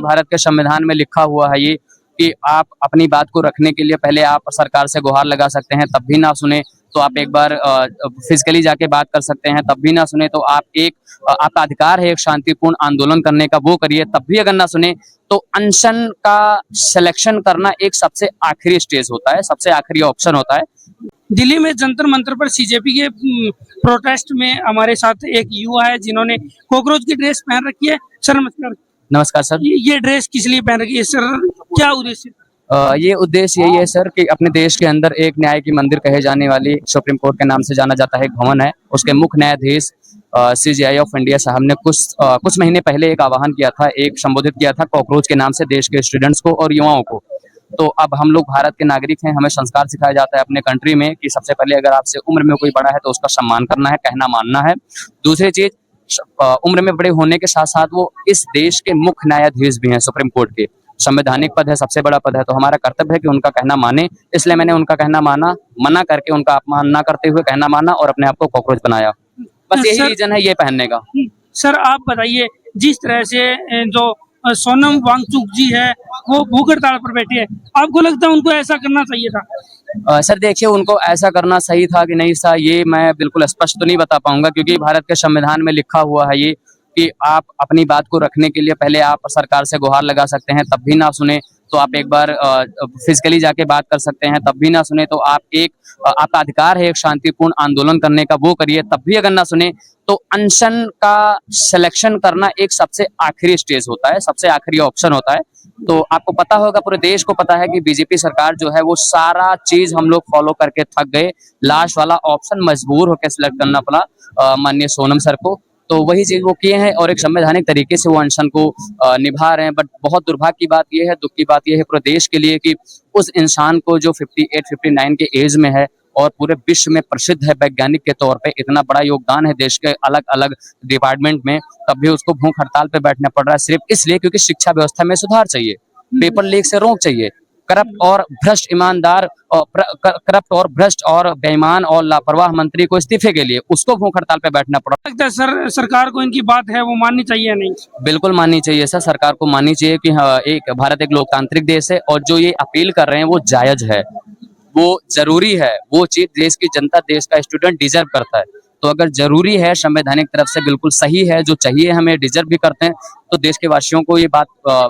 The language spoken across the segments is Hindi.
भारत के संविधान में लिखा हुआ है ये कि आप अपनी बात को रखने के लिए पहले आप सरकार से गुहार लगा सकते हैं, तब भी ना सुने तो आप एक बार फिजिकली जाके बात कर सकते हैं, तब भी ना सुने तो आप आपका अधिकार है एक शांतिपूर्ण आंदोलन करने का, वो करिए, तब भी अगर ना सुने तो अनशन का सिलेक्शन करना एक सबसे आखिरी स्टेज होता है, सबसे आखिरी ऑप्शन होता है। दिल्ली में जंतर मंतर पर सीजेपी के प्रोटेस्ट में हमारे साथ एक युवा है जिन्होंने कॉकरोच की ड्रेस पहन रखी है। सर नमस्कार। नमस्कार सर। ये ड्रेस किस लिए पहन रखी है सर, क्या उद्देश्य? ये उद्देश्य यही है सर कि अपने देश के अंदर एक न्याय की मंदिर कहे जाने वाली सुप्रीम कोर्ट के नाम से जाना जाता है एक भवन है, उसके मुख्य न्यायाधीश CJI ऑफ इंडिया साहब ने कुछ महीने पहले एक आह्वान किया था, एक संबोधित किया था कॉकरोच के नाम से देश के स्टूडेंट्स को और युवाओं को। तो अब हम लोग भारत के नागरिक हैं, हमें संस्कार सिखाया जाता है अपने कंट्री में कि सबसे पहले अगर आपसे उम्र में कोई बड़ा है तो उसका सम्मान करना है, कहना मानना है। दूसरी चीज, उम्र में बड़े होने के साथ साथ वो इस देश के मुख्य न्यायाधीश भी हैं, सुप्रीम कोर्ट के संवैधानिक पद है, सबसे बड़ा पद है, तो हमारा कर्तव्य है कि उनका कहना माने। इसलिए मैंने उनका कहना मना करके उनका अपमान ना करते हुए कहना माना और अपने आप को कॉकरोच बनाया। बस यही रीजन है ये पहनने का। सर आप बताइए, जिस तरह से जो सोनम वांगचुक जी है वो भूख हड़ताल पर बैठी है, आपको लगता है उनको ऐसा करना चाहिए था? सर देखिए, उनको ऐसा करना सही था कि नहीं था ये मैं बिल्कुल स्पष्ट तो नहीं बता पाऊंगा, क्योंकि भारत के संविधान में लिखा हुआ है ये कि आप अपनी बात को रखने के लिए पहले आप सरकार से गुहार लगा सकते हैं, तब भी ना सुने तो आप एक बार फिजिकली जाके बात कर सकते हैं, तब भी ना सुने तो आपका अधिकार है एक शांतिपूर्ण आंदोलन करने का, वो करिए, तब भी अगर ना सुने तो अनशन का सिलेक्शन करना एक सबसे आखिरी स्टेज होता है, सबसे आखिरी ऑप्शन होता है। तो आपको पता होगा, पूरे देश को पता है कि बीजेपी सरकार जो है वो सारा चीज हम लोग फॉलो करके थक गए, लास्ट वाला ऑप्शन मजबूर होकर सिलेक्ट करना पड़ा माननीय सोनम सर को। तो वही चीज वो किए हैं और एक संवैधानिक तरीके से वो अनशन को निभा रहे हैं। बट बहुत दुर्भाग्य की बात ये है, दुख की बात ये है पूरे देश के लिए कि उस इंसान को जो 58-59 के एज में है और पूरे विश्व में प्रसिद्ध है वैज्ञानिक के तौर पे, इतना बड़ा योगदान है देश के अलग अलग डिपार्टमेंट में, तब भी उसको भूख हड़ताल पे बैठना पड़ रहा है सिर्फ इसलिए क्योंकि शिक्षा व्यवस्था में सुधार चाहिए, पेपर लीक से रोक चाहिए, करप्ट और भ्रष्ट और बेईमान और लापरवाह मंत्री को इस्तीफे के लिए उसको भूख हड़ताल पे बैठना पड़ा। लगता है सर सरकार को इनकी बात है वो माननी चाहिए या नहीं? बिल्कुल माननी चाहिए सर, सरकार को माननी चाहिए कि हाँ, भारत एक लोकतांत्रिक देश है और जो ये अपील कर रहे हैं वो जायज है, वो जरूरी है, वो चीज देश की जनता, देश का स्टूडेंट डिजर्व करता है। तो अगर जरूरी है, संवैधानिक तरफ से बिल्कुल सही है, जो चाहिए हमें डिजर्व भी करते हैं, तो देश के वासियों को ये बात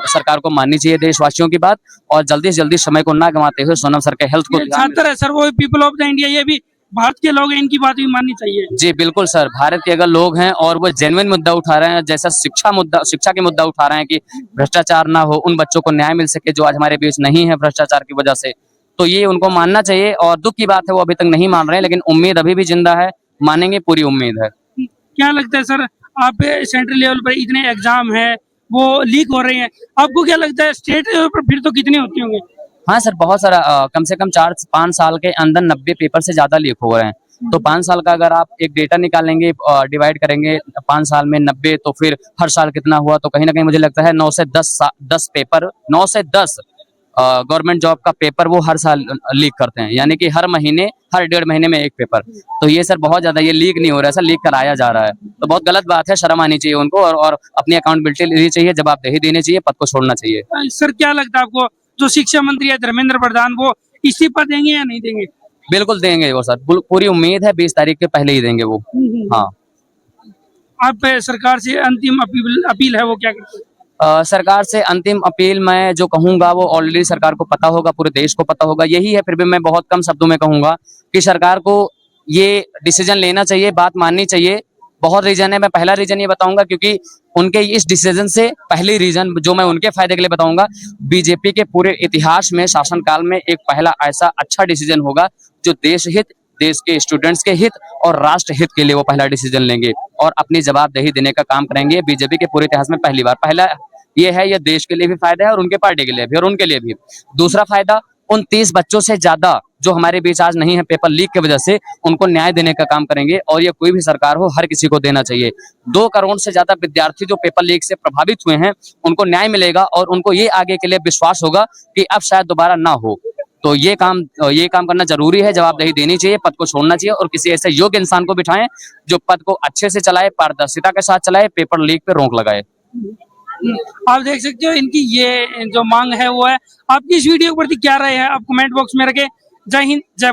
सरकार को माननी चाहिए, देशवासियों की बात, और जल्दी से जल्दी समय को ना गंवाते हुए सोनम सर के हेल्थ को छात्र है सर, वो पीपल ऑफ द इंडिया, ये भी भारत के लोग हैं, इनकी बात भी माननी चाहिए। जी बिल्कुल सर, भारत के अगर लोग हैं और वो जेन्युइन मुद्दा उठा रहे हैं, जैसा शिक्षा के मुद्दा उठा रहे हैं कि भ्रष्टाचार ना हो, उन बच्चों को न्याय मिल सके जो आज हमारे बीच नहीं है भ्रष्टाचार की वजह से, तो ये उनको मानना चाहिए। और दुख की बात है वो अभी तक नहीं मान रहे हैं, लेकिन उम्मीद अभी भी जिंदा है, मानेंगे, पूरी उम्मीद है। क्या लगता है सर, आप सेंट्रल लेवल पर इतने एग्जाम है वो लीक हो रहे हैं, आपको क्या लगता है स्टेट लेवल पर फिर तो कितने होते होंगे? हाँ सर, बहुत सारा, कम से कम 4-5 साल के अंदर 90 पेपर से ज्यादा लीक हो रहे हैं। तो 5 साल का अगर आप एक डेटा निकालेंगे, डिवाइड करेंगे 5 साल में 90, तो फिर हर साल कितना हुआ, तो कहीं ना कहीं मुझे लगता है 9 से 10 पेपर, 9 से 10 गवर्नमेंट जॉब का पेपर वो हर साल लीक करते हैं, यानी कि हर 1.5 महीने में एक पेपर। तो ये सर बहुत ज्यादा, ये लीक नहीं हो रहा है सर, लीक कराया जा रहा है, तो बहुत गलत बात है, शर्म आनी चाहिए उनको और अपनी अकाउंटेबिलिटी लेनी चाहिए, जवाबदेही देनी चाहिए, पद को छोड़ना चाहिए। सर क्या लगता है आपको, जो शिक्षा मंत्री है धर्मेंद्र प्रधान, वो इस्तीफा देंगे या नहीं देंगे? बिल्कुल देंगे वो सर, पूरी उम्मीद है 20 तारीख के पहले ही देंगे वो। हाँ, आप सरकार से अंतिम अपील है वो क्या करते हैं? सरकार से अंतिम अपील मैं जो कहूंगा वो ऑलरेडी सरकार को पता होगा, पूरे देश को पता होगा, यही है, फिर भी मैं बहुत कम शब्दों में कहूंगा कि सरकार को ये डिसीजन लेना चाहिए, बात माननी चाहिए। बहुत रीजन है, मैं पहला रीजन ये बताऊंगा क्योंकि उनके इस डिसीजन से पहली रीजन जो मैं उनके फायदे के लिए बताऊंगा, बीजेपी के पूरे इतिहास में शासनकाल में एक पहला ऐसा अच्छा डिसीजन होगा जो देश हित, देश के स्टूडेंट्स के हित और राष्ट्र हित के लिए वो पहला डिसीजन लेंगे और अपनी जवाबदेही देने का काम करेंगे। बीजेपी के पूरे इतिहास में पहली बार पहला ये है, ये देश के लिए भी फायदा है और उनके पार्टी के लिए भी और उनके लिए भी। दूसरा फायदा, उन 30 बच्चों से ज्यादा जो हमारे बीच आज नहीं है पेपर लीक की वजह से, उनको न्याय देने का काम करेंगे और ये कोई भी सरकार हो, हर किसी को देना चाहिए। 2 करोड़ से ज्यादा विद्यार्थी जो पेपर लीक से प्रभावित हुए हैं, उनको न्याय मिलेगा और उनको ये आगे के लिए विश्वास होगा कि अब शायद दोबारा ना हो। तो ये काम करना जरूरी है, जवाबदेही देनी चाहिए, पद को छोड़ना चाहिए और किसी ऐसे योग्य इंसान को बिठाएं जो पद को अच्छे से चलाए, पारदर्शिता के साथ चलाए, पेपर लीक पे रोक लगाए। आप देख सकते हो इनकी ये जो मांग है वो है। आपकी इस वीडियो के प्रति क्या राय है, आप कमेंट बॉक्स में रखें। जय हिंद, जय भारत।